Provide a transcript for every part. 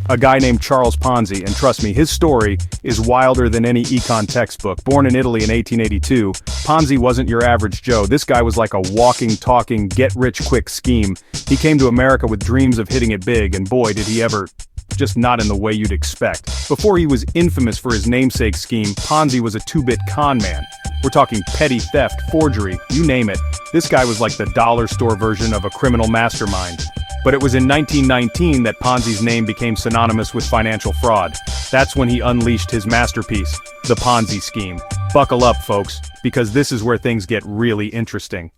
a guy named Charles Ponzi, and trust me, his story is wilder than any econ textbook. Born in Italy in 1882, Ponzi wasn't your average Joe. This guy was like a walking, talking, get-rich-quick scheme. He came to America with dreams of hitting it big, and boy did he ever, just not in the way you'd expect. Before he was infamous for his namesake scheme, Ponzi was a two-bit con man. We're talking petty theft, forgery, you name it. This guy was like the dollar store version of a criminal mastermind. But it was in 1919 that Ponzi's name became synonymous with financial fraud. That's when he unleashed his masterpiece, the Ponzi scheme. Buckle up, folks, because this is where things get really interesting.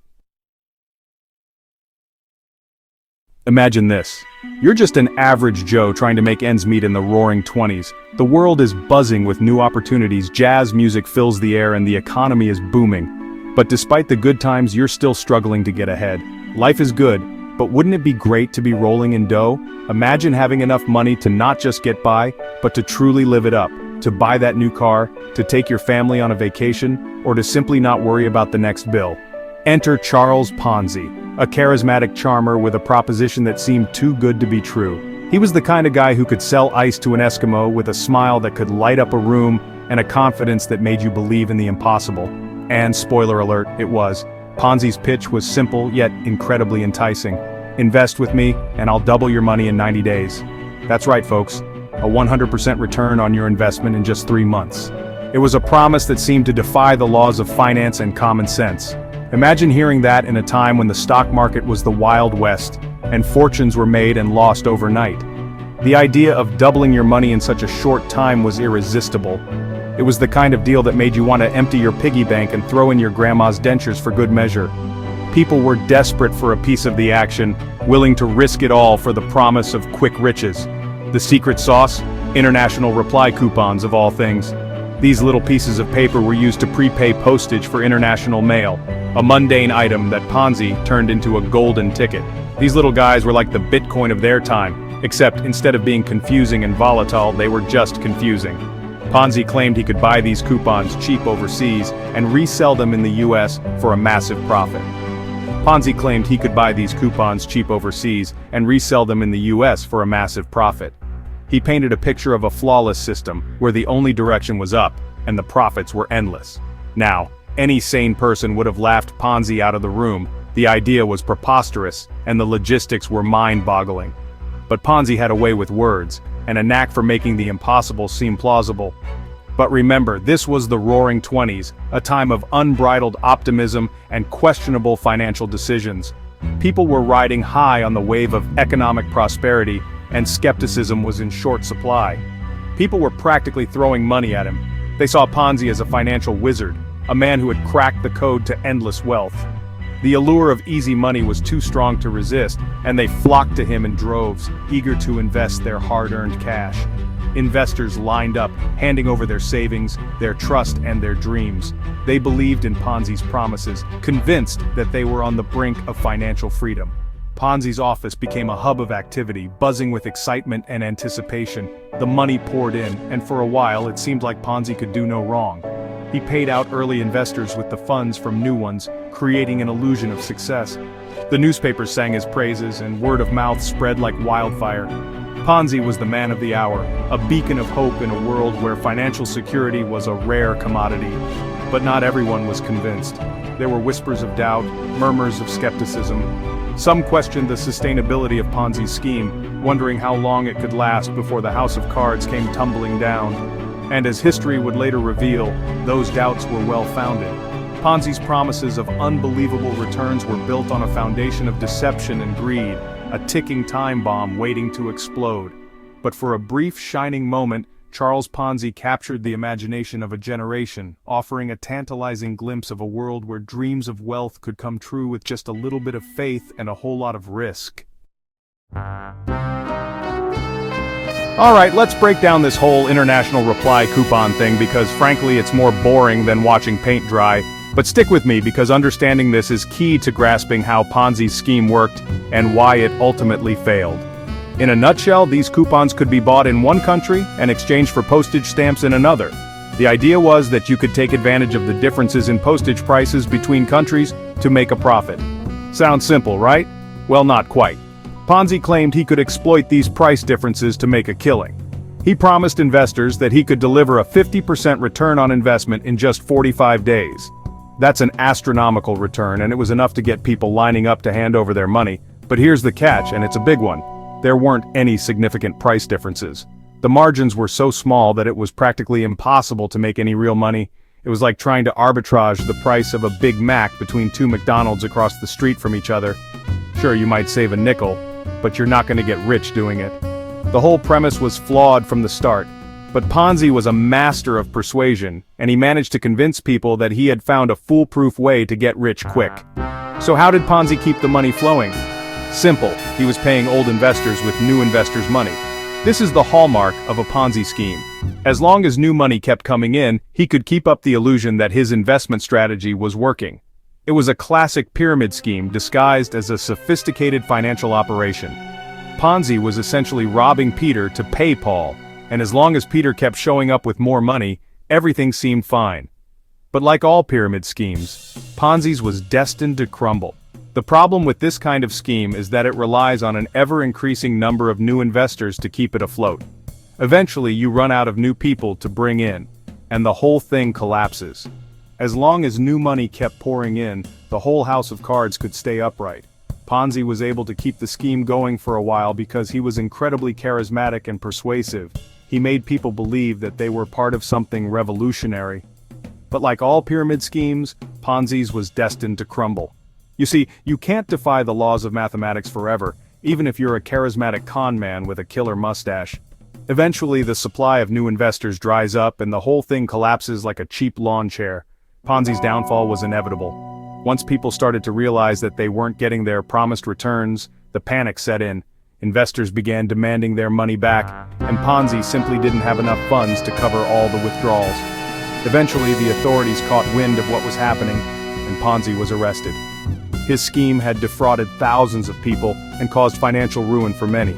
Imagine this. You're just an average Joe trying to make ends meet in the roaring 20s. The world is buzzing with new opportunities, jazz music fills the air, and the economy is booming. But despite the good times, you're still struggling to get ahead. Life is good, but wouldn't it be great to be rolling in dough? Imagine having enough money to not just get by, but to truly live it up. To buy that new car, to take your family on a vacation, or to simply not worry about the next bill. Enter Charles Ponzi, a charismatic charmer with a proposition that seemed too good to be true. He was the kind of guy who could sell ice to an Eskimo with a smile that could light up a room and a confidence that made you believe in the impossible. And spoiler alert, it was. Ponzi's pitch was simple yet incredibly enticing. Invest with me, and I'll double your money in 90 days. That's right, folks. A 100% return on your investment in just 3 months. It was a promise that seemed to defy the laws of finance and common sense. Imagine hearing that in a time when the stock market was the Wild West, and fortunes were made and lost overnight. The idea of doubling your money in such a short time was irresistible. It was the kind of deal that made you want to empty your piggy bank and throw in your grandma's dentures for good measure. People were desperate for a piece of the action, willing to risk it all for the promise of quick riches. The secret sauce? International reply coupons of all things. These little pieces of paper were used to prepay postage for international mail, a mundane item that Ponzi turned into a golden ticket. These little guys were like the Bitcoin of their time, except instead of being confusing and volatile, they were just confusing. Ponzi claimed he could buy these coupons cheap overseas and resell them in the US for a massive profit. Ponzi claimed he could buy these coupons cheap overseas and resell them in the US for a massive profit. He painted a picture of a flawless system where the only direction was up and the profits were endless. Now, any sane person would have laughed Ponzi out of the room. The idea was preposterous and the logistics were mind-boggling. But Ponzi had a way with words and a knack for making the impossible seem plausible. But remember, this was the Roaring 20s, a time of unbridled optimism and questionable financial decisions. People were riding high on the wave of economic prosperity, and skepticism was in short supply. People were practically throwing money at him. They saw Ponzi as a financial wizard, a man who had cracked the code to endless wealth. The allure of easy money was too strong to resist, and they flocked to him in droves, eager to invest their hard-earned cash. Investors lined up, handing over their savings, their trust, and their dreams. They believed in Ponzi's promises, convinced that they were on the brink of financial freedom. Ponzi's office became a hub of activity, buzzing with excitement and anticipation. The money poured in, and for a while it seemed like Ponzi could do no wrong. He paid out early investors with the funds from new ones, creating an illusion of success. The newspapers sang his praises, and word of mouth spread like wildfire. Ponzi was the man of the hour, a beacon of hope in a world where financial security was a rare commodity. But not everyone was convinced. There were whispers of doubt, murmurs of skepticism. Some questioned the sustainability of Ponzi's scheme, wondering how long it could last before the house of cards came tumbling down. And as history would later reveal, those doubts were well-founded. Ponzi's promises of unbelievable returns were built on a foundation of deception and greed, a ticking time bomb waiting to explode. But for a brief shining moment, Charles Ponzi captured the imagination of a generation, offering a tantalizing glimpse of a world where dreams of wealth could come true with just a little bit of faith and a whole lot of risk. Alright, let's break down this whole international reply coupon thing because frankly it's more boring than watching paint dry. But stick with me because understanding this is key to grasping how Ponzi's scheme worked and why it ultimately failed. In a nutshell, these coupons could be bought in one country and exchanged for postage stamps in another. The idea was that you could take advantage of the differences in postage prices between countries to make a profit. Sounds simple, right? Well, not quite. Ponzi claimed he could exploit these price differences to make a killing. He promised investors that he could deliver a 50% return on investment in just 45 days. That's an astronomical return, and it was enough to get people lining up to hand over their money. But here's the catch, and it's a big one. There weren't any significant price differences. The margins were so small that it was practically impossible to make any real money. It was like trying to arbitrage the price of a Big Mac between two McDonald's across the street from each other. Sure, you might save a nickel, but you're not going to get rich doing it. The whole premise was flawed from the start. But Ponzi was a master of persuasion, and he managed to convince people that he had found a foolproof way to get rich quick. So how did Ponzi keep the money flowing? Simple, he was paying old investors with new investors' money. This is the hallmark of a Ponzi scheme. As long as new money kept coming in, he could keep up the illusion that his investment strategy was working. It was a classic pyramid scheme disguised as a sophisticated financial operation. Ponzi was essentially robbing Peter to pay Paul, and as long as Peter kept showing up with more money, everything seemed fine. But like all pyramid schemes, Ponzi's was destined to crumble. The problem with this kind of scheme is that it relies on an ever-increasing number of new investors to keep it afloat. Eventually, you run out of new people to bring in, and the whole thing collapses. As long as new money kept pouring in, the whole house of cards could stay upright. Ponzi was able to keep the scheme going for a while because he was incredibly charismatic and persuasive. He made people believe that they were part of something revolutionary. But like all pyramid schemes, Ponzi's was destined to crumble. You see, you can't defy the laws of mathematics forever, even if you're a charismatic con man with a killer mustache. Eventually, the supply of new investors dries up and the whole thing collapses like a cheap lawn chair. Ponzi's downfall was inevitable. Once people started to realize that they weren't getting their promised returns, the panic set in. Investors began demanding their money back, and Ponzi simply didn't have enough funds to cover all the withdrawals. Eventually, the authorities caught wind of what was happening, and Ponzi was arrested. His scheme had defrauded thousands of people and caused financial ruin for many.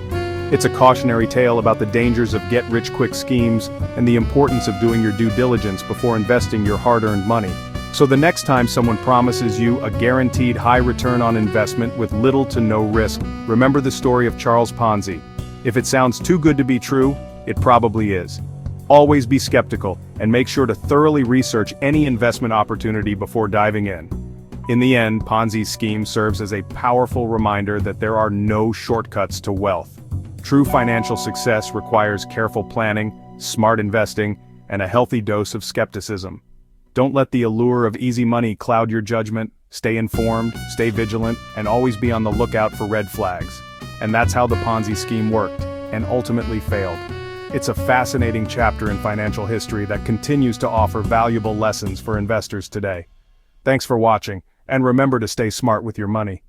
It's a cautionary tale about the dangers of get-rich-quick schemes and the importance of doing your due diligence before investing your hard-earned money. So the next time someone promises you a guaranteed high return on investment with little to no risk, remember the story of Charles Ponzi. If it sounds too good to be true, it probably is. Always be skeptical, and make sure to thoroughly research any investment opportunity before diving in. In the end, Ponzi's scheme serves as a powerful reminder that there are no shortcuts to wealth. True financial success requires careful planning, smart investing, and a healthy dose of skepticism. Don't let the allure of easy money cloud your judgment. Stay informed, stay vigilant, and always be on the lookout for red flags. And that's how the Ponzi scheme worked, and ultimately failed. It's a fascinating chapter in financial history that continues to offer valuable lessons for investors today. Thanks for watching, and remember to stay smart with your money.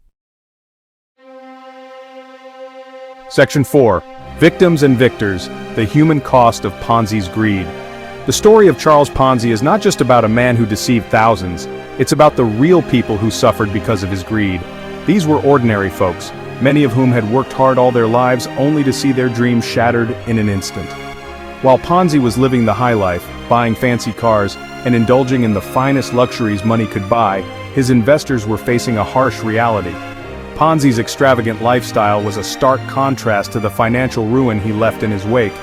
Section 4. Victims and Victors, the human cost of Ponzi's greed. The story of Charles Ponzi is not just about a man who deceived thousands, it's about the real people who suffered because of his greed. These were ordinary folks, many of whom had worked hard all their lives only to see their dreams shattered in an instant. While Ponzi was living the high life, buying fancy cars, and indulging in the finest luxuries money could buy, his investors were facing a harsh reality. Ponzi's extravagant lifestyle was a stark contrast to the financial ruin he left in his wake.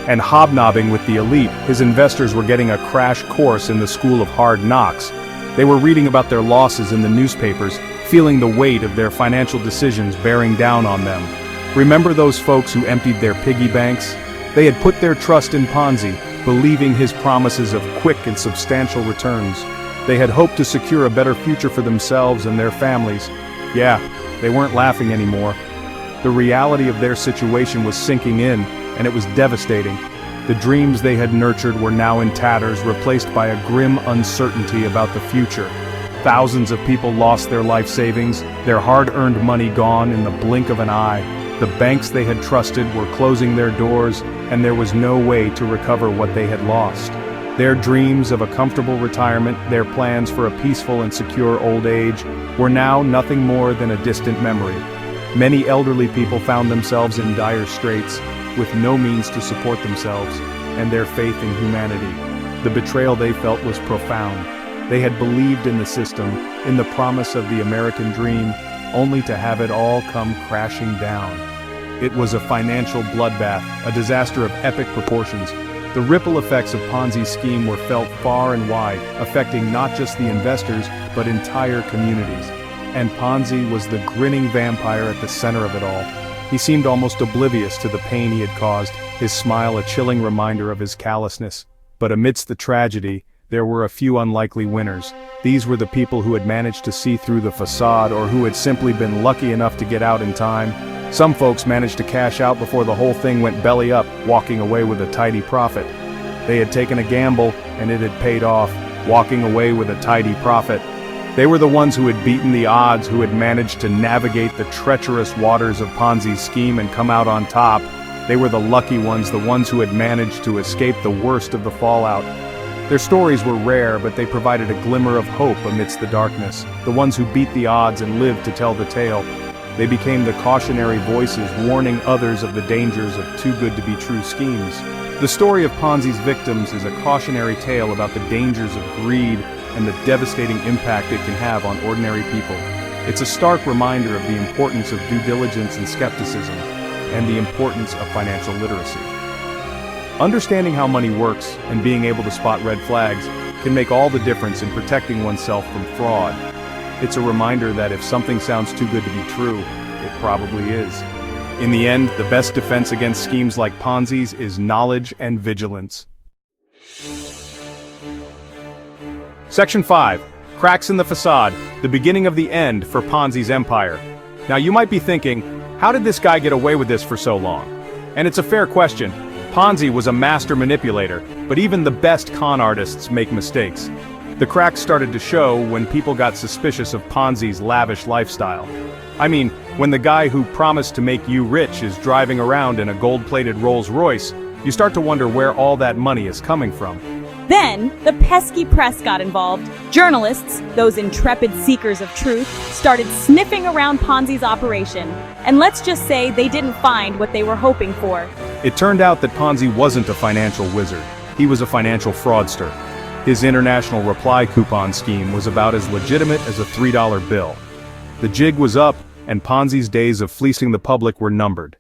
And hobnobbing with the elite, his investors were getting a crash course in the school of hard knocks. They were reading about their losses in the newspapers, feeling the weight of their financial decisions bearing down on them. Remember those folks who emptied their piggy banks? They had put their trust in Ponzi, believing his promises of quick and substantial returns. They had hoped to secure a better future for themselves and their families. Yeah, they weren't laughing anymore. The reality of their situation was sinking in, and it was devastating. The dreams they had nurtured were now in tatters, replaced by a grim uncertainty about the future. Thousands of people lost their life savings, their hard-earned money gone in the blink of an eye. The banks they had trusted were closing their doors, and there was no way to recover what they had lost. Their dreams of a comfortable retirement, their plans for a peaceful and secure old age, were now nothing more than a distant memory. Many elderly people found themselves in dire straits, with no means to support themselves and their faith in humanity. The betrayal they felt was profound. They had believed in the system, in the promise of the American dream, only to have it all come crashing down. It was a financial bloodbath, a disaster of epic proportions. The ripple effects of Ponzi's scheme were felt far and wide, affecting not just the investors, but entire communities. And Ponzi was the grinning vampire at the center of it all. He seemed almost oblivious to the pain he had caused, his smile a chilling reminder of his callousness. But amidst the tragedy, there were a few unlikely winners. These were the people who had managed to see through the facade or who had simply been lucky enough to get out in time. Some folks managed to cash out before the whole thing went belly up, walking away with a tidy profit. They had taken a gamble, and it had paid off, walking away with a tidy profit. They were the ones who had beaten the odds, who had managed to navigate the treacherous waters of Ponzi's scheme and come out on top. They were the lucky ones, the ones who had managed to escape the worst of the fallout. Their stories were rare, but they provided a glimmer of hope amidst the darkness. The ones who beat the odds and lived to tell the tale. They became the cautionary voices warning others of the dangers of too-good-to-be-true schemes. The story of Ponzi's victims is a cautionary tale about the dangers of greed and the devastating impact it can have on ordinary people. It's a stark reminder of the importance of due diligence and skepticism, and the importance of financial literacy. Understanding how money works and being able to spot red flags can make all the difference in protecting oneself from fraud. It's a reminder that if something sounds too good to be true, it probably is. In the end, the best defense against schemes like Ponzi's is knowledge and vigilance. Section 5. Cracks in the facade, the beginning of the end for Ponzi's empire. Now you might be thinking, how did this guy get away with this for so long? And it's a fair question. Ponzi was a master manipulator, but even the best con artists make mistakes. The cracks started to show when people got suspicious of Ponzi's lavish lifestyle. I mean, when the guy who promised to make you rich is driving around in a gold-plated Rolls-Royce, you start to wonder where all that money is coming from. Then, the pesky press got involved. Journalists, those intrepid seekers of truth, started sniffing around Ponzi's operation. And let's just say they didn't find what they were hoping for. It turned out that Ponzi wasn't a financial wizard. He was a financial fraudster. His international reply coupon scheme was about as legitimate as a $3 bill. The jig was up, and Ponzi's days of fleecing the public were numbered.